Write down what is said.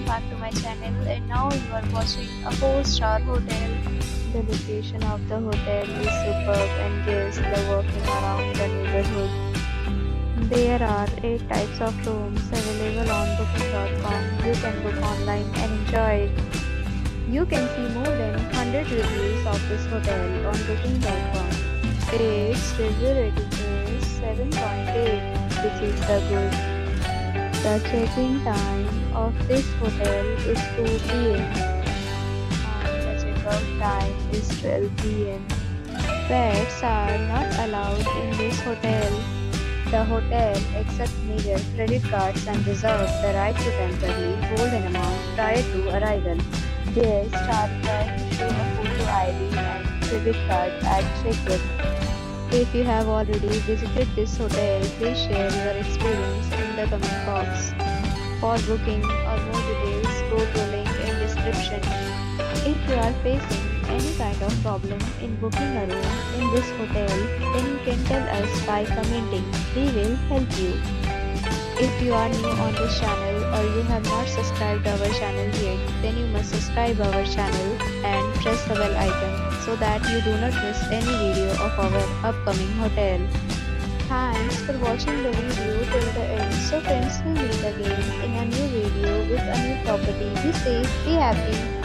back to my channel, and now you are watching a 4-star hotel. The location of the hotel is superb and guests love walking around the neighborhood. There are 8 types of rooms available on booking.com. You can book online and enjoy it. You can see more than 100 reviews of this hotel on booking.com. Its review rating is 7.8, which is the good. The check-in time of this hotel is 2 p.m. and the check-out time is 12 p.m. Pets are not allowed in this hotel. The hotel accepts major credit cards and reserves the right to temporarily hold an amount prior to arrival. Guests are required to show a photo ID and credit card at check-in. If you have already visited this hotel, please share your experience in the comment box. For booking or more details, go to link in description. If you are facing any kind of problem in booking a room in this hotel, then you can tell us by commenting. We will help you. If you are new on this channel or you have not subscribed our channel yet, then you must subscribe our channel and press the bell icon so that you do not miss any video of our upcoming hotel. Thanks for watching the video till the end. So friends, we meet again in a new video with a new property. Be safe, be happy.